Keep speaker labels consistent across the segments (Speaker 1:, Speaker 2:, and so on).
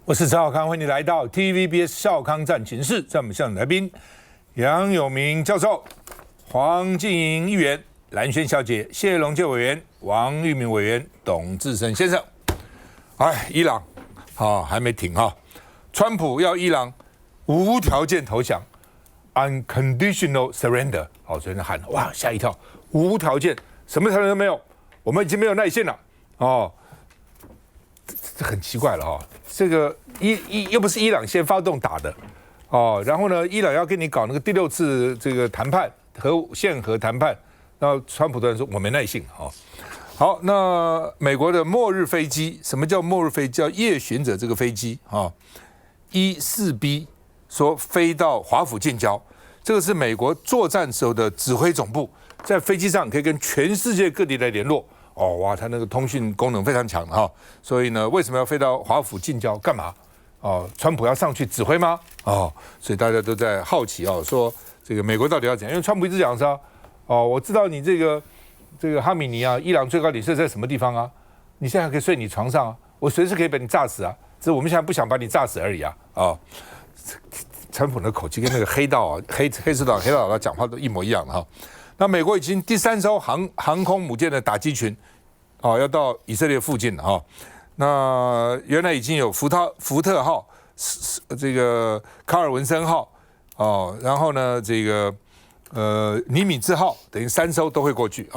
Speaker 1: 我是赵少康，欢迎你来到 TVBS 少康战情室。在我们现场来宾，杨永明教授、黄静莹议员、蓝轩小姐、谢龙介委员、王玉明委员、董志生先生。伊朗还没停哈，川普要伊朗无条件投降 ，unconditional surrender。所以呢喊哇吓一跳，无条件，什么条件都没有，我们已经没有耐性了这很奇怪了这个又不是伊朗先发动打的然后呢，伊朗要跟你搞那个第6次这个谈判限核谈判，然后川普的人说我没耐性好，那美国的末日飞机，什么叫末日飞机？叫夜巡者这个飞机14B 说飞到华府近郊，这个是美国作战时候的指挥总部，在飞机上可以跟全世界各地来联络。它那个通讯功能非常强所以呢，为什么要飞到华府近郊干嘛？川普要上去指挥吗？所以大家都在好奇说这个美国到底要怎样？因为川普一直讲说我知道你这个哈米尼伊朗最高领袖在什么地方你现在还可以睡你床上我随时可以把你炸死只是我们现在不想把你炸死而已川普的口气跟那个黑手党黑道讲话都一模一样的那美国已经第3艘航空母舰的打击群要到以色列附近了那原来已经有福特号、这个卡尔文森号然后呢这个尼米兹号，等于3艘都会过去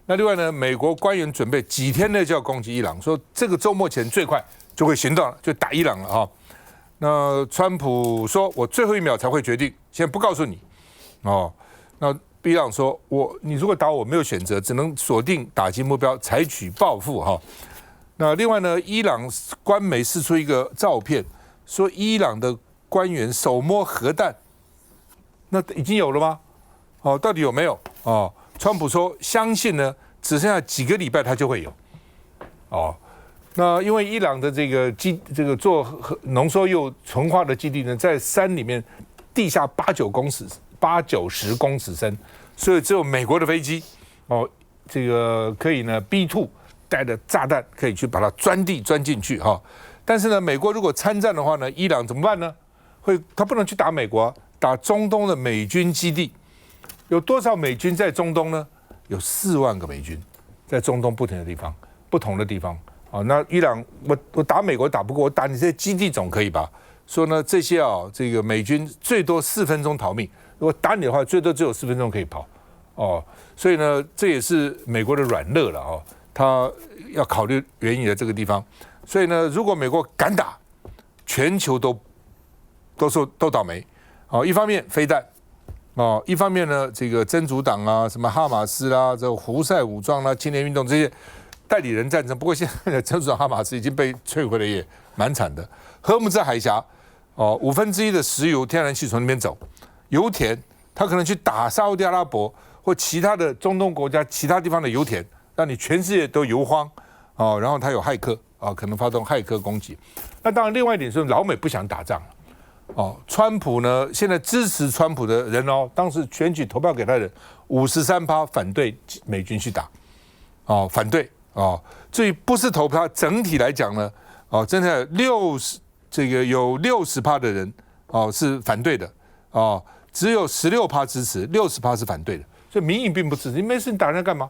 Speaker 1: 那另外呢，美国官员准备几天内就要攻击伊朗，说这个周末前最快就会行动了，就打伊朗了那川普说我最后1秒才会决定，现在不告诉你那伊朗说你如果打我没有选择，只能锁定打击目标，采取报复那另外呢，伊朗官媒释出一个照片，说伊朗的官员手摸核弹，那已经有了吗？到底有没有？川普说相信呢，只剩下几个礼拜他就会有。那因为伊朗的这个做浓缩铀纯化的基地呢，在山里面地下80-90公尺深，所以只有美国的飞机这个可以呢 B2 带着炸弹可以去把它钻进去但是呢，美国如果参战的话呢，伊朗怎么办呢？他不能去打美国，打中东的美军基地。有多少美军在中东呢？有4万个美军在中东不同的地方那伊朗我打美国打不过，我打你这些基地总可以吧？说呢这些这个美军最多4分钟逃命，如果打你的话，最多只有4分钟可以跑所以呢，这也是美国的软肋了他要考虑原因的这个地方。所以呢，如果美国敢打，全球都倒霉一方面飞弹一方面呢，这个真主党什么哈马斯啦，这胡塞武装啦，青年运动这些代理人战争。不过现在的真主党哈马斯已经被摧毁了，也蛮惨的。荷姆兹海峡1/5的石油天然气从那边走，油田它可能去打沙烏地阿拉伯或其他的中东国家其他地方的油田，让你全世界都油荒然后它有骇客可能发动骇客攻击。那当然，另外一点是老美不想打仗川普呢，现在支持川普的人当时选举投票给他的人53%反对美军去打反对至于不是投票，整体来讲呢真的有60%的人是反对的只有16%支持，60%是反对的，所以民意并不支持。你没事你打人干嘛？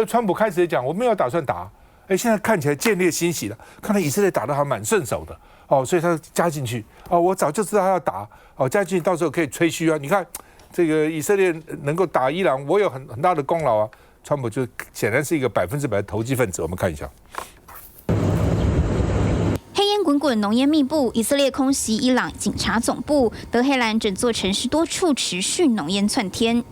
Speaker 1: 川普开始也讲我没有打算打现在看起来见猎欣喜了，看来以色列打得还蛮顺手的所以他加进去我早就知道他要打加进去到时候可以吹嘘你看这个以色列能够打伊朗，我有很大的功劳川普就显然是一个100%的投机分子。我们看一下。
Speaker 2: 黑烟滚滚，浓烟密布，以色列空袭伊朗警察总部，德黑兰整座城市多处持续浓烟窜天。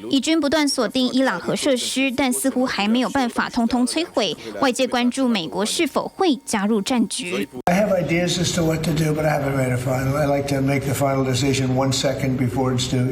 Speaker 2: 以军不断锁定伊朗核设施，但似乎还没有办法通通摧毁。外界关注美国是否会加入战局。
Speaker 3: I have ideas as to what to do, but I haven't made a final. I like to make the final decision 1 second before it's due.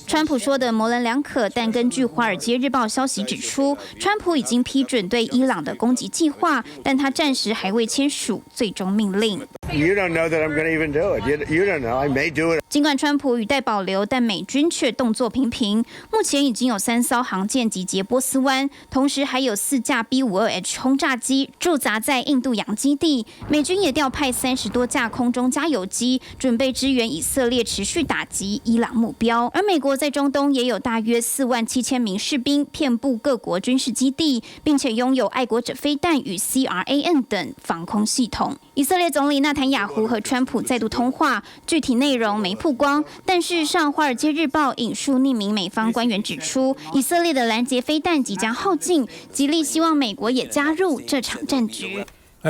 Speaker 2: 川普说的模棱两可，但根据《华尔街日报》消息指出，川普已经批准对伊朗的攻击计划，但他暂时还未签署最终命令。
Speaker 3: You don't know that I'm going to even do it. You don't know. I may do it
Speaker 2: 尽管川普语带保留，但美军却动作频频。目前已经有3艘航舰集结波斯湾，同时还有4架 B-52H 轰炸机驻扎在印度洋基地。美军也调派30多架空中加油机，准备支援以色列持续打击伊朗目标。而美国在中东也有大约47000名士兵，遍布各国军事基地，并且拥有爱国者飞弹与 CRAN 等防空系统。以色列总理纳坦雅胡和川普再度通话，具体内容没曝光，但事实上，《华尔街日报》引述匿名美方官员指出，以色列的拦截飞弹即将耗尽，极力希望美国也加入这场战局。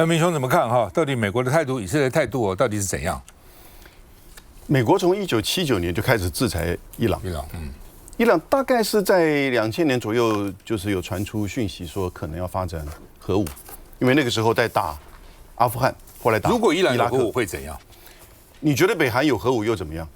Speaker 1: 明兄怎么看哈？到底美国的态度、以色列的态度到底是怎样？
Speaker 4: 美国从1979年就开始制裁伊朗，伊朗大概是在2000年左右，就是有传出讯息说可能要发展核武，因为那个时候在打阿富汗，后来打
Speaker 1: 如果伊朗有核武会怎样？
Speaker 4: 你觉得北韩有核武又怎么样？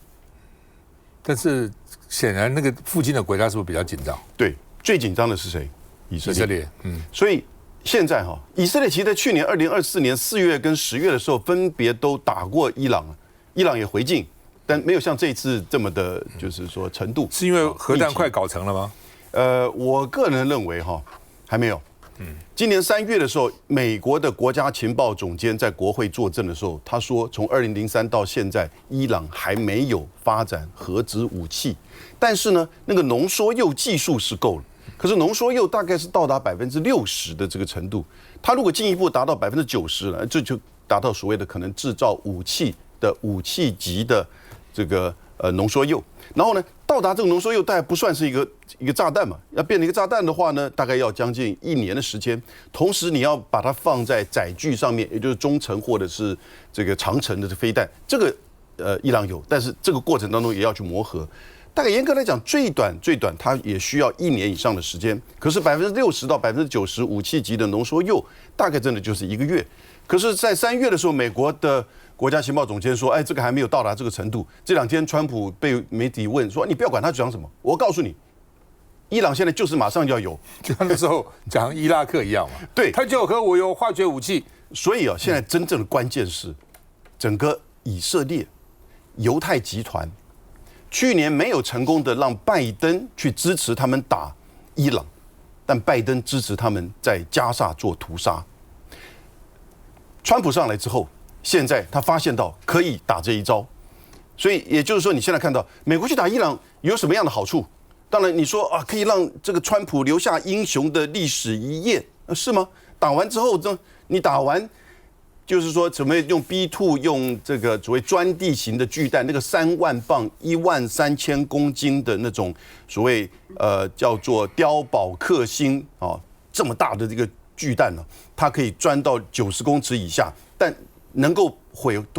Speaker 1: 但是显然那个附近的国家是不是比较紧张？
Speaker 4: 对，最紧张的是谁？以色列。所以现在以色列其实在去年2024年4月跟10月的时候，分别都打过伊朗，伊朗也回敬，但没有像这一次这么的，就是说程度。
Speaker 1: 是因为核弹快搞成了吗？
Speaker 4: 我个人认为还没有。今年3月的时候，美国的国家情报总监在国会作证的时候，他说，从2003到现在，伊朗还没有发展核子武器，但是呢，那个浓缩铀技术是够了。可是浓缩铀大概是到达60%的这个程度，它如果进一步达到90%了，这就达到所谓的可能制造武器的武器级的这个浓缩铀。然后呢，到达这个浓缩铀大概不算是一个炸弹嘛，要变成一个炸弹的话呢，大概要将近1年的时间。同时你要把它放在载具上面，也就是中程或者是这个长程的飞弹，这个伊朗有，但是这个过程当中也要去磨合。大概严格来讲，最短它也需要1年以上的时间。可是60%到90%武器级的浓缩铀，大概真的就是1个月。可是，在3月的时候，美国的国家情报总监说：“这个还没有到达这个程度。”这2天，川普被媒体问说：“你不要管他讲什么，我告诉你，伊朗现在就是马上就要有。”
Speaker 1: 就那时候讲伊拉克一样嘛，
Speaker 4: 对，
Speaker 1: 他就有核武，有化学武器。
Speaker 4: 所以现在真正的关键是，整个以色列、犹太集团去年没有成功的让拜登去支持他们打伊朗，但拜登支持他们在加沙做屠杀。川普上来之后，现在他发现到可以打这一招，所以也就是说，你现在看到美国去打伊朗有什么样的好处？当然，你说可以让这个川普留下英雄的历史一页，是吗？打完之后，你打完，就是说准备用 B2 用这个所谓钻地型的巨弹，那个3万磅、13000公斤的那种所谓叫做碉堡克星这么大的这个巨弹呢，它可以钻到90公尺以下，但能够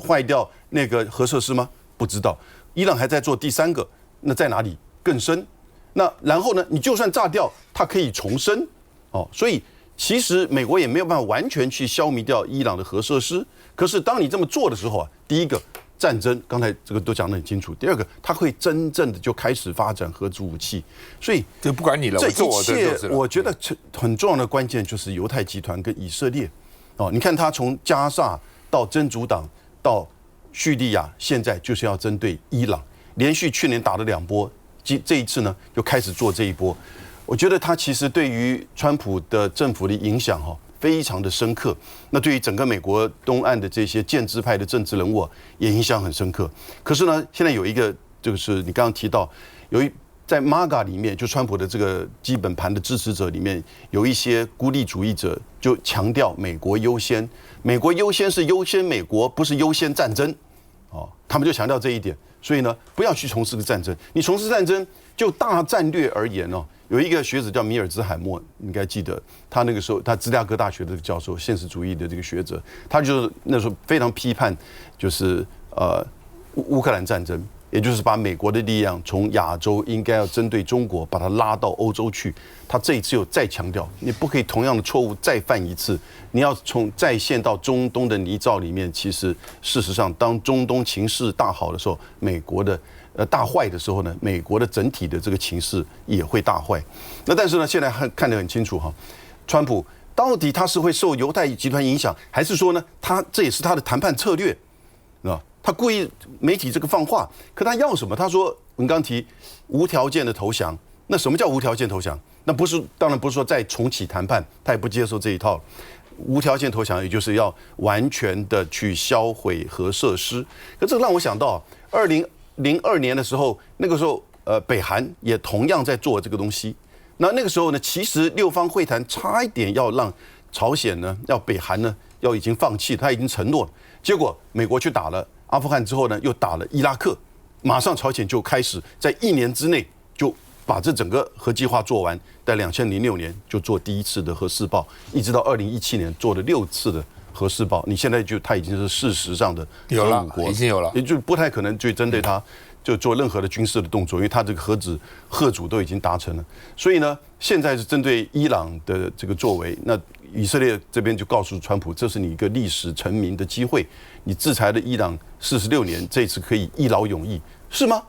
Speaker 4: 坏掉那个核设施吗？不知道。伊朗还在做第3个，那在哪里？更深。那然后呢？你就算炸掉，它可以重生所以其实美国也没有办法完全去消弭掉伊朗的核设施。可是当你这么做的时候第一个战争，刚才这个都讲得很清楚；第二个，它会真正的就开始发展核子武器。所以
Speaker 1: 就不管你了，
Speaker 4: 这一切我觉得很重要的关键就是犹太集团跟以色列你看他从加沙到真主党到叙利亚，现在就是要针对伊朗，连续去年打了2波，这一次呢又开始做这一波。我觉得他其实对于川普的政府的影响非常的深刻，那对于整个美国东岸的这些建制派的政治人物也影响很深刻。可是呢，现在有一个就是你刚刚提到，在 MAGA 里面，就川普的这个基本盘的支持者里面，有一些孤立主义者就强调美国优先，美国优先是优先美国，不是优先战争他们就强调这一点。所以呢，不要去从事个战争。你从事战争，就大战略而言有一个学者叫米尔兹海默，你应该记得，他那个时候他芝加哥大学的教授，现实主义的这个学者，他就是那时候非常批判，就是乌克兰战争，也就是把美国的力量从亚洲应该要针对中国，把它拉到欧洲去。他这一次又再强调，你不可以同样的错误再犯一次，你要再陷到中东的泥沼里面。其实事实上，当中东情势大好的时候，美国的大坏的时候呢，美国的整体的这个情势也会大坏。那但是呢，现在看得很清楚川普到底他是会受犹太集团影响，还是说呢，这也是他的谈判策略他故意媒体这个放话，可他要什么？他说我们刚提无条件的投降，那什么叫无条件投降？那当然不是说再重启谈判，他也不接受这一套。无条件投降，也就是要完全的去销毁核设施。可这个让我想到2002年的时候，那个时候北韩也同样在做这个东西。那个时候呢，其实六方会谈差一点要让朝鲜呢，要北韩呢，要已经放弃，他已经承诺了。结果美国去打了阿富汗之后呢，又打了伊拉克，马上朝鲜就开始在1年之内就把这整个核计划做完，在2006年就做第1次的核试爆，一直到2017年做了6次的核试爆。你现在它已经是事实上的核武国，
Speaker 1: 已经有了，
Speaker 4: 也就不太可能去针对它就做任何的军事的动作，因为它这个核主都已经达成了。所以呢，现在是针对伊朗的这个作为，那以色列这边就告诉川普，这是你一个历史成名的机会，你制裁了伊朗46年，这次可以一劳永逸，是吗？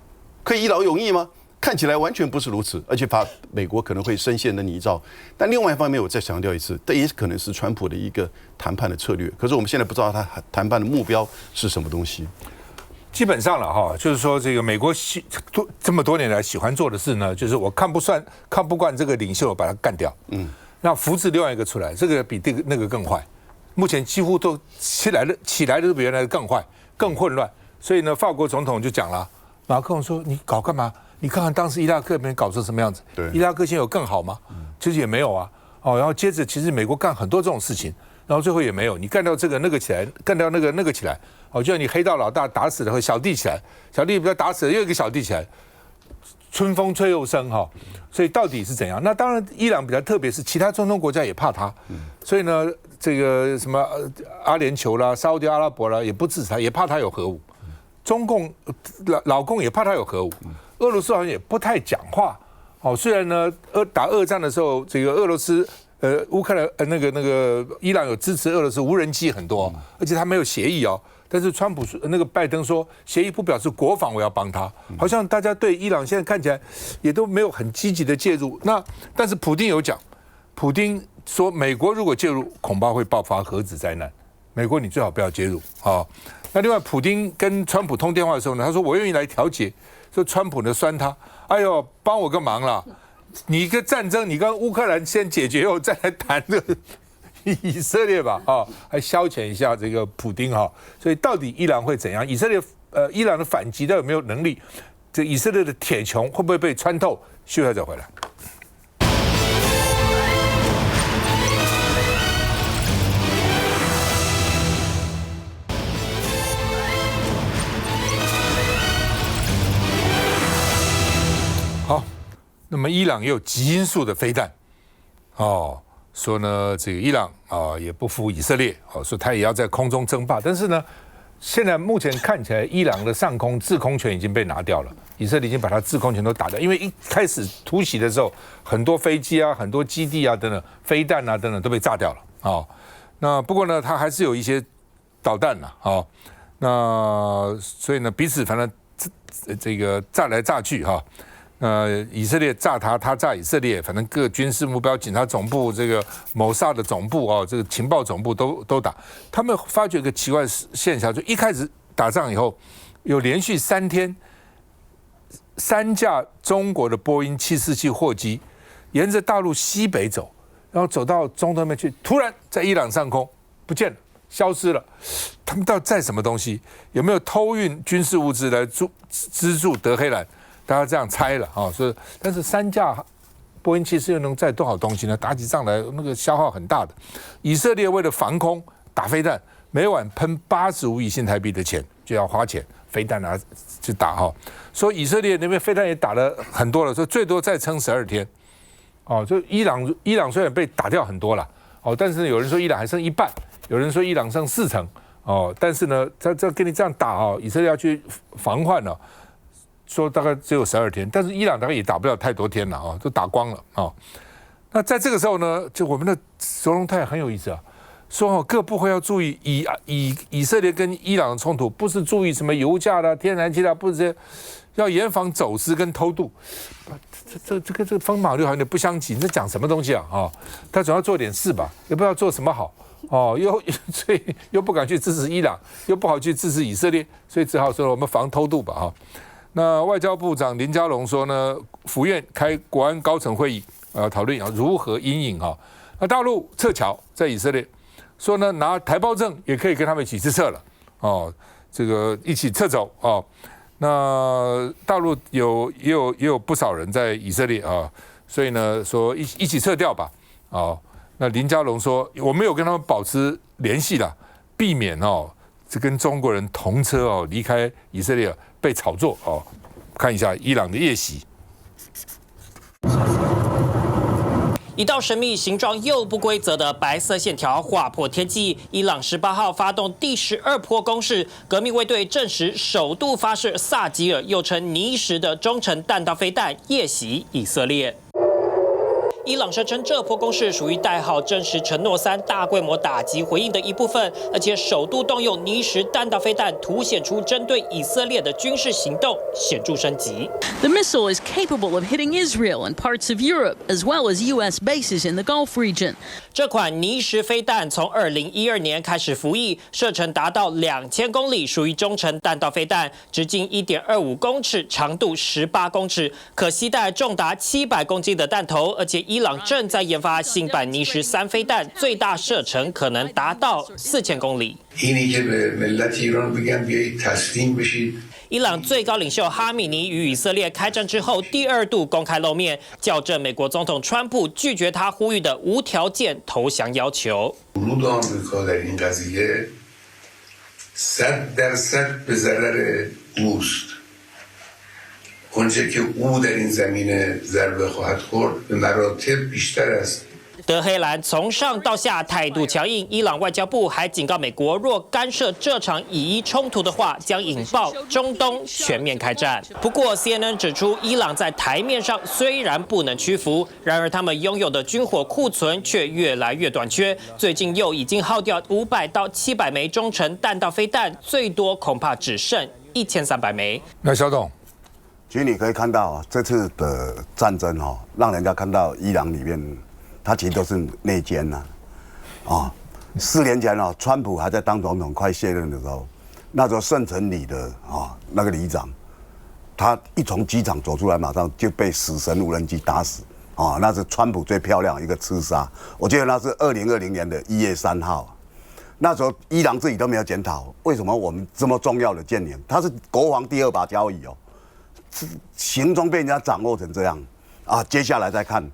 Speaker 4: 可以一劳永逸吗？看起来完全不是如此，而且把美国可能会深陷的泥沼。但另外一方面，我再强调一次，这也可能是川普的一个谈判的策略。可是我们现在不知道他谈判的目标是什么东西。
Speaker 1: 基本上了哈，就是说这个美国这么多年来喜欢做的事呢，就是我看不惯这个领袖，把他干掉，那扶持另外一个出来，这个比那个更坏。目前几乎都起来的都比原来的更坏、更混乱。所以呢，法国总统就讲了，马克龙说：“你搞干嘛？你看看当时伊拉克那边搞成什么样子？伊拉克现在有更好吗？其实也没有啊。然后接着其实美国干很多这种事情，然后最后也没有。你干掉这个那个起来，干掉那个起来。就像你黑道老大打死了后，小弟起来，小弟不要打死了又一个小弟起来，春风吹又生哈。所以到底是怎样？那当然，伊朗比较特别，是其他中东国家也怕他，所以呢，这个什么阿联酋啦、沙烏地阿拉伯啦，也不支持他，也怕他有核武。中共老共也怕他有核武。俄罗斯好像也不太讲话。虽然呢，打二战的时候，这个俄罗斯。乌克兰那个伊朗有支持俄罗斯无人机很多，而且他没有协议哦。但是川普那个拜登说，协议不表示国防我要帮他，好像大家对伊朗现在看起来也都没有很积极的介入。但是普丁有讲，普丁说美国如果介入，恐怕会爆发核子灾难。美国你最好不要介入啊。那另外，普丁跟川普通电话的时候呢，他说我愿意来调解，说川普呢酸他，哎呦帮我个忙啦。你一个战争，你跟乌克兰先解决后再来谈这个以色列吧，还消遣一下这个普丁哈。所以到底伊朗会怎样？伊朗的反击到底有没有能力？这以色列的铁穹会不会被穿透？休息再回来。好。那么伊朗也有极音速的飞弹，说呢这个伊朗也不服以色列，说他也要在空中争霸。但是呢，现在目前看起来，伊朗的上空制空权已经被拿掉了，以色列已经把它制空权都打掉。因为一开始突袭的时候，很多飞机啊、很多基地啊等等、飞弹啊等等都被炸掉了那不过呢，它还是有一些导弹那所以呢，彼此反正这个炸来炸去以色列炸他，他炸以色列，反正各军事目标、警察总部、这个某萨的总部这个情报总部都打。他们发觉一个奇怪的现象，就一开始打仗以后，有连续3天3架中国的波音747货机沿着大陆西北走，然后走到中东那边去，突然在伊朗上空不见了，消失了。他们到底载什么东西？有没有偷运军事物资来资助德黑兰？大家这样猜了所以但是3架波音747又能载多少东西呢？打起仗来那个消耗很大的。以色列为了防空打飞弹，每晚喷85亿新台币的钱，就要花钱飞弹去打说以色列那边飞弹也打了很多了，说最多再撑12天就伊朗虽然被打掉很多了但是有人说伊朗还剩一半，有人说伊朗剩40%但是呢，他跟你这样打以色列要去防范了。说大概只有12天，但是伊朗大概也打不了太多天了都打光了那在这个时候呢，就我们的总统太很有意思说各部会要注意以色列跟伊朗的冲突，不是注意什么油价啦、天然气啦，不是这些，要严防走私跟偷渡。这个风马牛好像有点不相及，你在讲什么东西他总要做点事吧，也不知道做什么好所以又不敢去支持伊朗，又不好去支持以色列，所以只好说我们防偷渡吧哈。那外交部长林佳龙说呢，府院开国安高层会议，讨论如何因应哈。那大陆撤侨在以色列，说呢拿台胞证也可以跟他们一起去撤了这个一起撤走那大陆也有不少人在以色列所以呢说一起撤掉吧那林佳龙说我们有跟他们保持联系啦，避免这跟中国人同车离开以色列被炒作看一下伊朗的夜袭。
Speaker 5: 一道神秘、形状又不规则的白色线条划破天际。伊朗18号发动第12波攻势，革命卫队证实首度发射萨吉尔，又称尼什的中程弹道飞弹夜袭以色列。伊朗声称这波攻势属于代号真实承诺3大规模打击回应的一部分，而且首度动用尼什弹道飞弹，凸显出针对以色列的军事行动显著升级。
Speaker 6: The missile is capable of hitting Israel and parts of Europe, as well as U.S. bases in the Gulf region.
Speaker 5: 这款尼什飞弹从2012年开始服役，射程达到2000公里，属于中程弹道飞弹，直径1.25公尺，长度18公尺，可携带重达700公斤的弹头，而且伊朗正在研发新版尼什3飞弹，最大射程可能达到4000公里。伊朗最高领袖哈米尼与以色列开战之后第2度公开露面，校正美国总统川普拒绝他呼吁的无条件投降要求。
Speaker 7: آنچه که او در این زمینه ضربه خواهد خورد به مراتب بیشتر است.
Speaker 5: 德黑兰从上到下态度强硬，伊朗外交部还警告美国，若干涉这场以伊冲突的话，将引爆中东全面开战。不过 CNN 指出，伊朗在台面上虽然不能屈服，然而他们拥有的军火库存却越来越短缺，最近又已经耗掉500到700枚中程弹道飞弹，最多恐怕只剩1300枚。
Speaker 1: 那小董。
Speaker 8: 其实你可以看到这次的战争让人家看到伊朗里面，它其实都是内奸4年前川普还在当总统快卸任的时候，那时候圣城里的那个里长，他一从机场走出来，马上就被死神无人机打死那是川普最漂亮一个刺杀。我记得那是2020年的1月3号，那时候伊朗自己都没有检讨，为什么我们这么重要的舰艇，它是国防第2把交椅行踪被人家掌握成这样接下来再看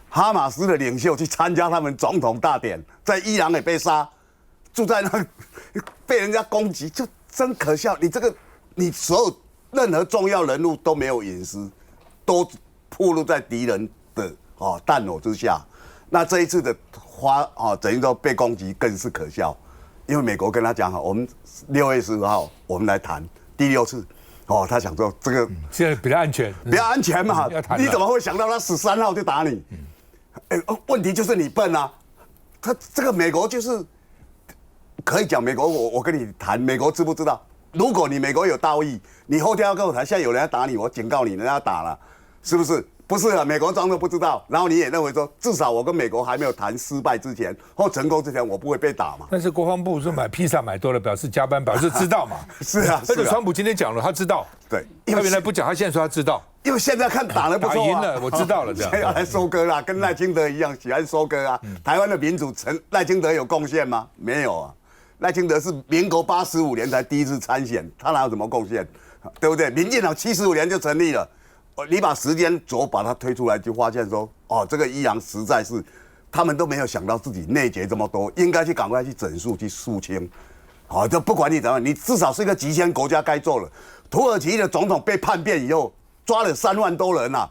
Speaker 8: 哈马斯的领袖去参加他们总统大典，在伊朗也被杀，住在那被人家攻击，就真可笑。你所有任何重要人物都没有隐私，都暴露在敌人的弹火之下。那这一次的等于说被攻击更是可笑，因为美国跟他讲我们6月15号我们来谈第6次。他想说这个
Speaker 1: 现在比较安全，
Speaker 8: 比较安全嘛？你怎么会想到他13号就打你？问题就是你笨啊！他这个美国就是可以讲美国，我跟你谈，美国知不知道？如果你美国有道义，你后天要跟我谈，现在有人要打你，我警告你，人家打了，是不是？不是啊，美国装作不知道，然后你也认为说，至少我跟美国还没有谈失败之前或成功之前，我不会被打嘛。
Speaker 1: 但是国防部说买披萨买多了，表示加班，表示知道嘛。
Speaker 8: 是啊，
Speaker 1: 而且川普今天讲了，他知道。
Speaker 8: 对，
Speaker 1: 他原来不讲，他现在说他知道。
Speaker 8: 因为现在看打了不错
Speaker 1: 打赢了，我知道了，这样。
Speaker 8: 要来收割啦，跟赖清德一样喜欢收割啊。台湾的民主，赖清德有贡献吗？没有啊。赖清德是民国85年才第一次参选，他哪有什么贡献？对不对？民进党75年就成立了。你把时间轴把它推出来，就发现说，这个伊朗实在是，他们都没有想到自己内结这么多，应该去赶快去整肃、去肃清。这不管你怎么样，你至少是一个极限国家该做了。土耳其的总统被叛变以后，抓了3万多人啊，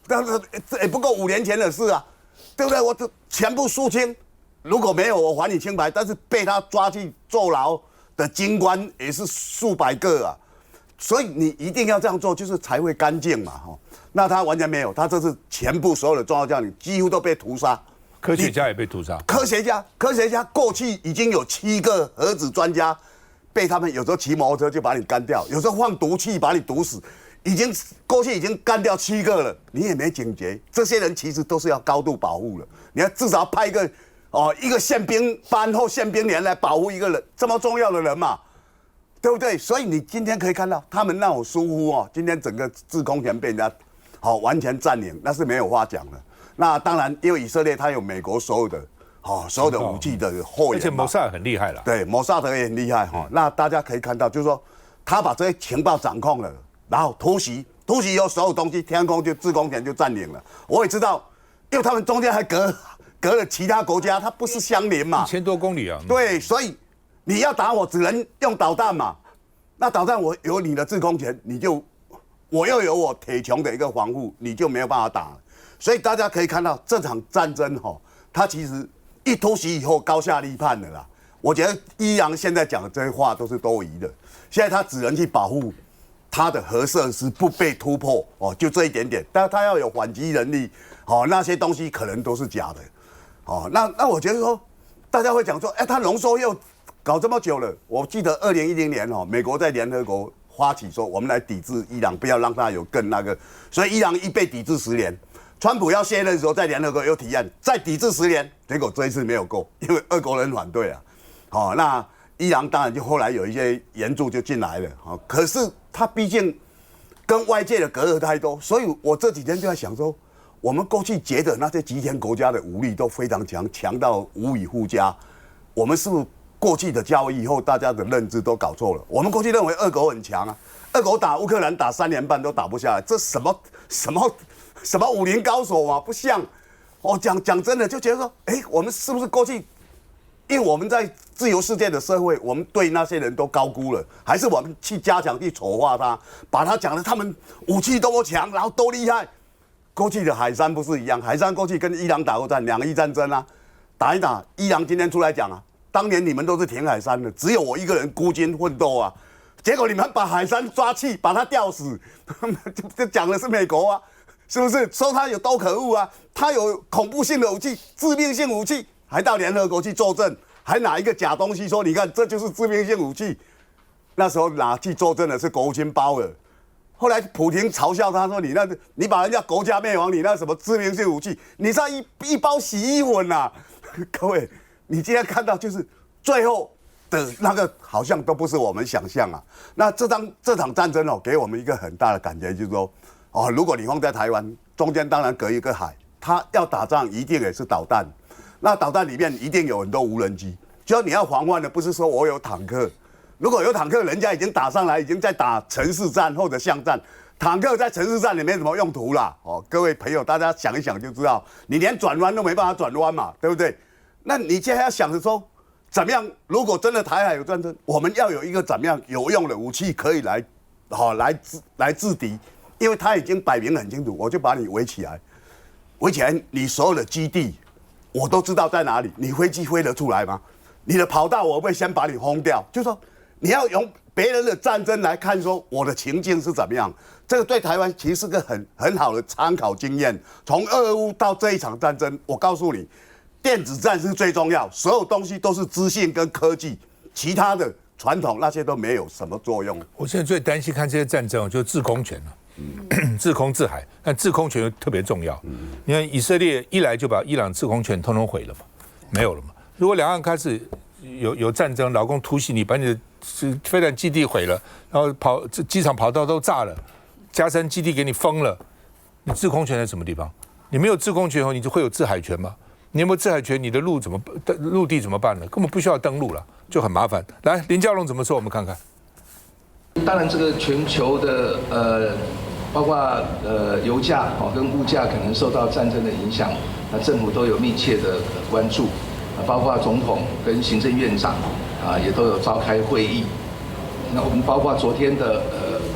Speaker 8: 但是也不够5年前的事啊，对不对？我全部肃清，如果没有我还你清白，但是被他抓去坐牢的军官也是数百个啊。所以你一定要这样做，就是才会干净嘛，那他完全没有，他这次全部所有的重要将领几乎都被屠杀，
Speaker 1: 科学家也被屠杀。
Speaker 8: 科学家过去已经有7个核子专家被他们有时候骑摩托车就把你干掉，有时候放毒气把你毒死，过去已经干掉7个了，你也没警觉，这些人其实都是要高度保护的，你要至少派一个哦，一个宪兵班或宪兵连来保护一个人这么重要的人嘛，对不对？所以你今天可以看到他们那种疏忽哦，今天整个制空权被人家完全占领，那是没有话讲的。那当然，因为以色列它有美国所有的武器的后援，
Speaker 1: 而且摩萨很厉害了。
Speaker 8: 对，摩萨德也很厉害哈。那大家可以看到，就是说他把这些情报掌控了，然后突袭以后，所有东西天空就制空权就占领了。我也知道，因为他们中间还隔了其他国家，它不是相邻嘛
Speaker 1: ，1000多公里啊。
Speaker 8: 对，所以你要打我，只能用导弹嘛。那导弹我有你的制空权，我又有我铁穹的一个防护，你就没有办法打了。所以大家可以看到这场战争它其实一突袭以后高下立判的啦。我觉得伊朗现在讲的这些话都是多余的，现在他只能去保护他的核设施不被突破就这一点点，但他要有反击能力那些东西可能都是假的那我觉得说大家会讲说，他浓缩铀搞这么久了，我记得2010年美国在联合国发起说我们来抵制伊朗，不要让他有更那个，所以伊朗一被抵制10年。川普要卸任的时候，在联合国又提案再抵制10年，结果这一次没有过，因为俄国人反对啊。那伊朗当然就后来有一些援助就进来了可是他毕竟跟外界的隔阂太多，所以我这几天就在想说，我们过去觉得那些集权国家的武力都非常强，强到无以复加。我们是不是过去的教育以后大家的认知都搞错了？我们过去认为俄国很强啊，俄国打乌克兰打3年半都打不下来，这什么武林高手嘛，不像。讲真的，就觉得说，我们是不是过去，因为我们在自由世界的社会，我们对那些人都高估了，还是我们去加强去丑化他，把他讲的他们武器多强，然后多厉害？过去的海山不是一样？海山过去跟伊朗打过战，2伊战争啊，打一打，伊朗今天出来讲啊，当年你们都是挺海山的，只有我一个人孤军奋斗啊，结果你们把海山抓去，把他吊死，这讲的是美国啊。是不是说他有多可恶啊？他有恐怖性的武器、致命性武器，还到联合国去作证，还拿一个假东西说，你看这就是致命性武器。那时候拿去作证的是国务卿鲍尔，后来普廷嘲笑他说：“你把人家国家灭亡，你那什么致命性武器？你像一包洗衣粉呐！”各位，你今天看到就是最后的那个好像都不是我们想象啊。那这场战争给我们一个很大的感觉，就是说。如果你放在台湾，中间当然隔一个海，他要打仗一定也是导弹，那导弹里面一定有很多无人机。就你要防范的不是说我有坦克，如果有坦克，人家已经打上来，已经在打城市战或者巷战，坦克在城市战里没什么用途啦。各位朋友，大家想一想就知道，你连转弯都没办法转弯嘛，对不对？那你现在要想着说，怎么样？如果真的台海有战争，我们要有一个怎么样有用的武器可以来制敌。因为他已经摆明很清楚，我就把你围起来，你所有的基地，我都知道在哪里。你飞机飞得出来吗？你的跑道我会先把你轰掉。就是说，你要用别人的战争来看，说我的情境是怎么样。这个对台湾其实是个很好的参考经验。从俄乌到这一场战争，我告诉你，电子战是最重要，所有东西都是资讯跟科技，其他的传统那些都没有什么作用。
Speaker 1: 我现在最担心看这些战争就是制空权了。制空制海，但制空权特别重要。你看以色列一来就把伊朗制空权通通毁了嘛，没有了嘛。如果两岸开始有战争，老公突袭你，把你的飞弹基地毁了，然后机场跑道都炸了，加深基地给你封了，你制空权在什么地方？你没有制空权后，你就会有制海权吗？你有没有制海权？你的陆地怎么办呢？根本不需要登陆了，就很麻烦。来，林佳龙怎么说？我们看看。
Speaker 9: 当然，这个全球的包括油价跟物价可能受到战争的影响，那政府都有密切的关注，包括总统跟行政院长也都有召开会议。那我们包括昨天的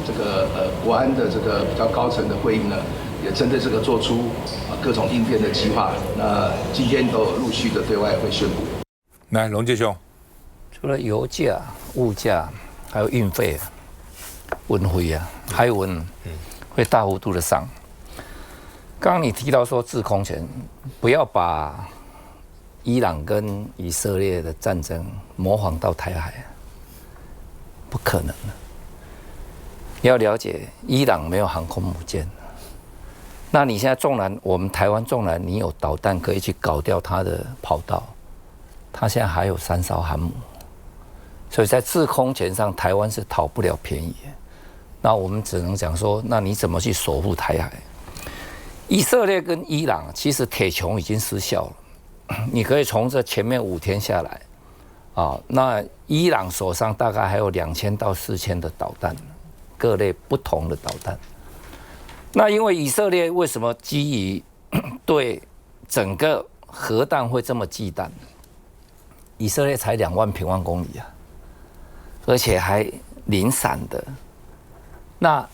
Speaker 9: 这个国安的这个比较高层的会议呢，也针对这个做出各种应变的计划。那今天都陆续的对外会宣布。
Speaker 1: 来，龙介兄，
Speaker 10: 除了油价、物价，还有运费。运费啊，海运会大幅度的上。刚刚你提到说制空权，不要把伊朗跟以色列的战争模仿到台海，不可能的。你要了解，伊朗没有航空母舰，那你现在纵然我们台湾纵然你有导弹可以去搞掉它的跑道，它现在还有3艘航母，所以在制空权上，台湾是讨不了便宜。那我们只能讲说，那你怎么去守护台海？以色列跟伊朗其实铁穹已经失效了，你可以从这前面5天下来，那伊朗手上大概还有2000到4000的导弹，各类不同的导弹。那因为以色列为什么基于对整个核弹会这么忌惮？以色列才2万平方公里啊，而且还零散的。那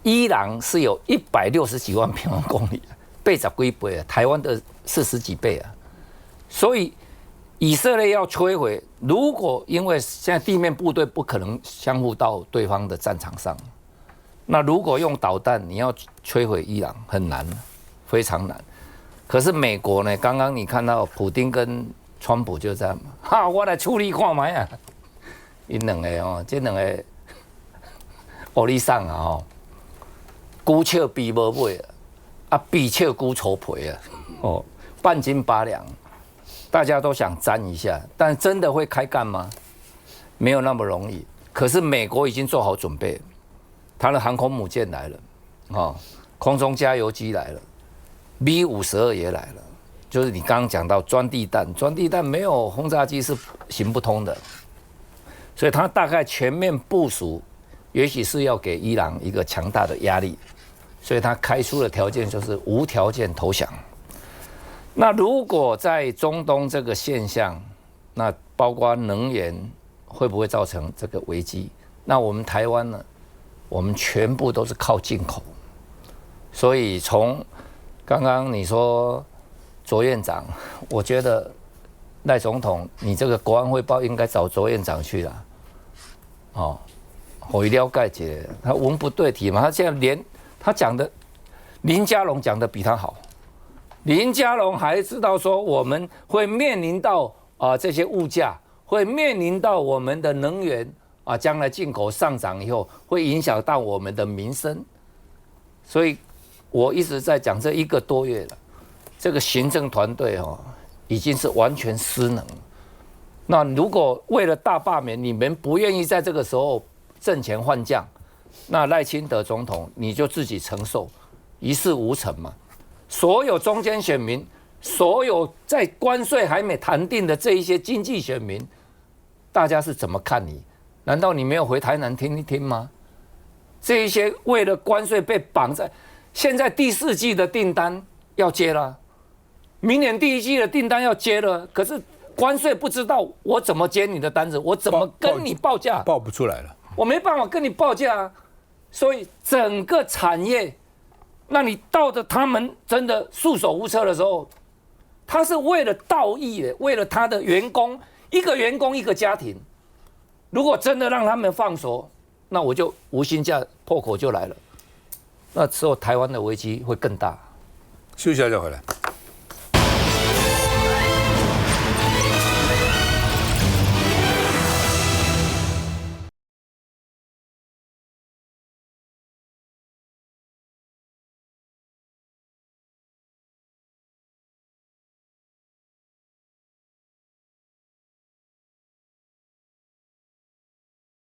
Speaker 10: 伊朗是有160几万平方公里，80几倍啊，台湾的40几倍啊。所以以色列要摧毁，如果因为现在地面部队不可能相互到对方的战场上，那如果用导弹，你要摧毁伊朗很难，非常难。可是美国呢？刚刚你看到普丁跟川普就这样嘛，我来处理看卖啊，因两个哦，这两个欧力上啊哦，孤笑比无尾啊，比笑孤愁皮啊，哦，半斤8两，大家都想沾一下，但真的会开干吗？没有那么容易。可是美国已经做好准备，它的航空母舰来了，空中加油机来了 ，B-52也来了。就是你刚刚讲到钻地弹没有轰炸机是行不通的，所以它大概全面部署，也许是要给伊朗一个强大的压力，所以它开出的条件就是无条件投降。那如果在中东这个现象，那包括能源会不会造成这个危机？那我们台湾呢？我们全部都是靠进口，所以从刚刚你说。卓院长，我觉得赖总统，你这个国安汇报应该找卓院长去了，我一了解一下，他文不对题嘛，他现在连他讲的林佳龙讲的比他好，林佳龙还知道说我们会面临到这些物价，会面临到我们的能源将来进口上涨以后，会影响到我们的民生，所以我一直在讲这1个多月了。这个行政团队已经是完全失能。那如果为了大罢免，你们不愿意在这个时候阵前换将，那赖清德总统你就自己承受，一事无成嘛。所有中间选民，所有在关税还没谈定的这一些经济选民，大家是怎么看你？难道你没有回台南听一听吗？这一些为了关税被绑在，现在第4季的订单要接了。明年第1季的订单要接了，可是关税不知道我怎么接你的单子，我怎么跟你报价？
Speaker 1: 报不出来了，
Speaker 10: 我没办法跟你报价啊。所以整个产业，那你到的他们真的束手无策的时候，他是为了道义的，为了他的员工，一个员工一个家庭，如果真的让他们放手，那我就无薪假破口就来了，那之后台湾的危机会更大。
Speaker 1: 休息一下再回来。